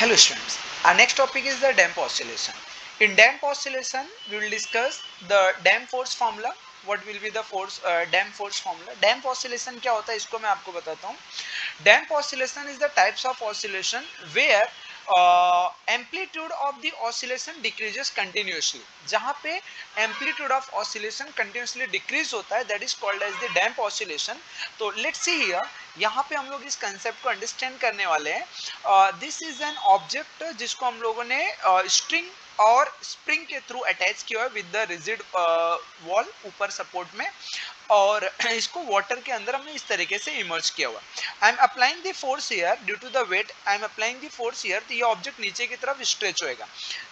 Hello students, our next topic is the damp oscillation. In damp oscillation, we will discuss the damp force formula. What will be the damp force formula? Damp oscillation क्या होता है इसको मैं आपको बताता हूँ. Damp oscillation is the types of oscillation where amplitude of the oscillation decreases continuously. जहाँ पे amplitude of oscillation continuously decrease होता है, that is called as the damp oscillation. तो let's see here, यहाँ पे हम लोग इस कंसेप्ट को अंडरस्टैंड करने वाले हैं. दिस इज एन ऑब्जेक्ट जिसको हम लोगों ने स्ट्रिंग और स्प्रिंग के थ्रू अटैच किया है विद द रिजिड वॉल ऊपर सपोर्ट में, और इसको वाटर के अंदर हमने इस तरीके से इमर्ज किया हुआ. I am applying the force here due to the weight. I am applying the force here, तो ये ऑब्जेक्ट नीचे की तरफ स्ट्रेच होएगा.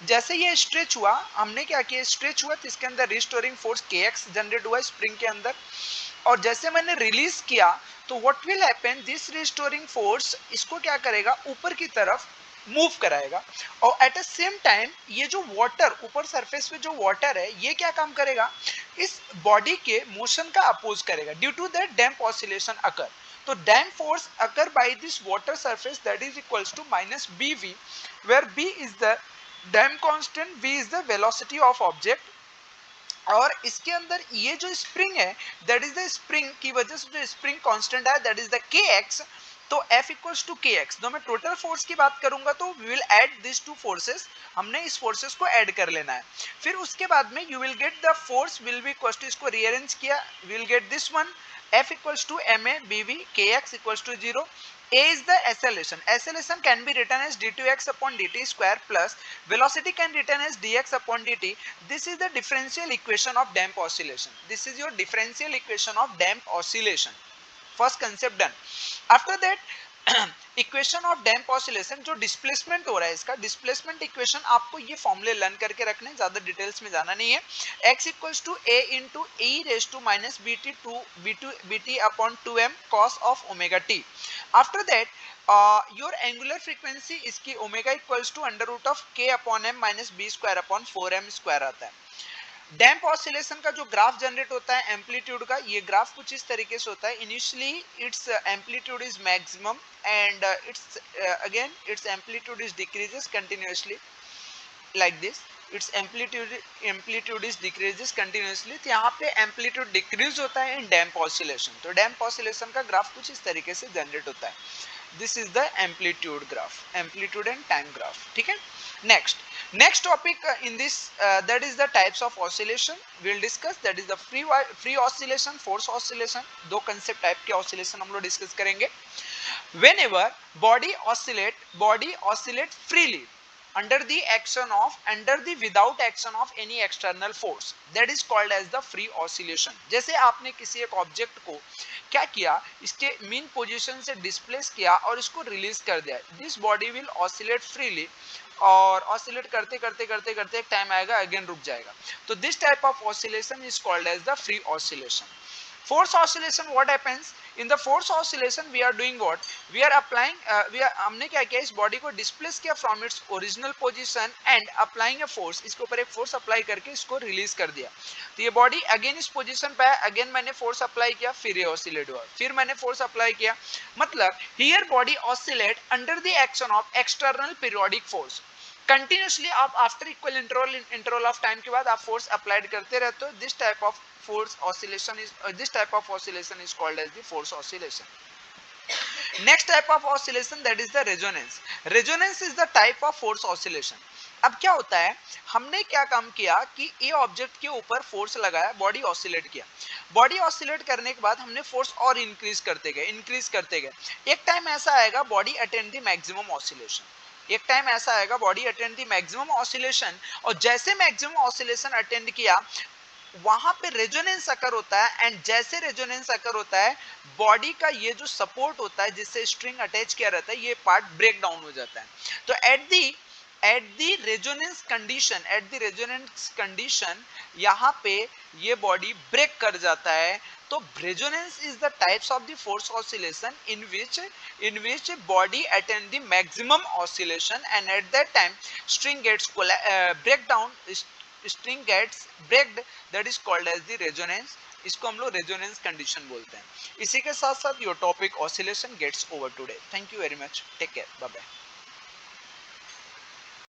जैसे ये स्ट्रेच हुआ, हमने क्या किया, स्ट्रेच हुआ तो इसके अंदर रिस्टोरिंग फोर्स kx जनरेट हुआ स्प्रिंग के अंदर, और जैसे मैंने रिलीज किया तो what will happen, this restoring force इसको क्या करेगा, ऊपर की तरफ मूव कराएगा, और एट द सेम टाइम ये जो वाटर ऊपर सरफेस पे जो वाटर है ये क्या काम करेगा, इस बॉडी के मोशन का अपोज करेगा. Due to that damp oscillation occur. तो damp force occur by this water surface that is equals to minus bv, where b is the damp constant, v is the velocity of object, और इसके अंदर ये जो spring है that is the spring की वजह से जो स्प्रिंग कांस्टेंट है दैट इज द kx. तो F इक्वल्स टू kx. तो मैं टोटल फोर्स की बात करूंगा तो we will add this two forces, हमने इस फोर्सेस को ऐड कर लेना है. फिर उसके बाद में you will get the force will be equals to, इसको रीअरेंज किया, we will get this one F equals to ma bv, kx equals to 0. A is the acceleration. Acceleration can be written as d2x upon dt square plus velocity can be written as dx upon dt. This is the differential equation of damp oscillation. This is your differential equation of damp oscillation. First concept done. After that, equation of damp oscillation, जो displacement हो रहा है इसका displacement equation, आपको ये फॉर्मूले learn करके रखने, ज्यादा डिटेल्स में जाना नहीं है. x equals to a into e raise to minus b t upon 2m cos of omega t. After that your angular frequency इसकी omega equals to under root of k upon m minus b square upon 4m square आता है. डैम्प oscillation का जो graph generate होता है amplitude का, ये graph कुछ इस तरीके से होता है. Initially it's amplitude is maximum and its amplitude is decreases continuously like this. its amplitude is decreases continuously. तो यहाँ पे एम्पलीट्यूड डिक्रीज होता है इन डैम्प ऑसिलेशन. तो डैम्प ऑसिलेशन का ग्राफ कुछ इस तरीके से जनरेट होता है. This is the amplitude graph, amplitude and time graph. ठीक है. Next topic in this that is the types of oscillation we will discuss. That is the free oscillation, force oscillation. दो concept type के oscillation हम लोग discuss करेंगे. Whenever body oscillate freely under the without action of any external force, that is called as the free oscillation. जैसे आपने किसी एक object को क्या किया, इसके मीन पोजीशन से डिस्प्लेस किया और इसको रिलीज कर दिया, this body will oscillate freely, और ऑसिलेट करते करते करते करते एक टाइम आएगा अगेन रुक जाएगा. तो this type of oscillation is called as the free oscillation. Force oscillation, what happens in the force oscillation, we are doing what, we are applying हमने क्या किया, इस बॉडी को डिस्प्लेस किया from its original position and applying a force, इसके ऊपर एक force apply करके इसको रिलीज कर दिया. तो ये बॉडी अगेन इस पोजीशन पे है, अगेन मैंने फोर्स अप्लाई किया, फिर ये ऑसिलेट हुआ, फिर मैंने फोर्स अप्लाई किया. मतलब here body oscillate under the action of external periodic force continuously. आप after equal interval of time के बाद आप फोर्स अप्लाइड करते रहते हो. This type of force oscillation is this type of oscillation is called as the force oscillation. Next type of oscillation, that is the resonance. Resonance is the type of force oscillation. अब क्या होता है, हमने क्या काम किया कि ये ऑब्जेक्ट के ऊपर फोर्स लगाया, बॉडी ऑसिलेट किया, बॉडी ऑसिलेट करने के बाद हमने फोर्स और इंक्रीज करते गए. एक टाइम ऐसा आएगा body attend the maximum oscillation, एक टाइम ऐसा आएगा body attend the maximum oscillation, और जैसे मैक्सिमम ऑसिलेशन अटेंड किया वहां पे रेजोनेंस अकर होता है, एंड जैसे रेजोनेंस अकर होता है बॉडी का ये जो सपोर्ट होता है जिससे स्ट्रिंग अटैच किया रहता है ये पार्ट ब्रेक डाउन हो जाता है. तो एट द रेजोनेंस कंडीशन यहाँ पे ये बॉडी ब्रेक कर जाता है. तो resonance is the types of the force oscillation in which body attend the maximum oscillation, and at that time string gets breakdown, string gets breaked, that is called as the resonance. इसको हम लोग resonance condition बोलते हैं. इसी के साथ साथ your topic oscillation gets over today. Thank you very much. Take care. Bye bye.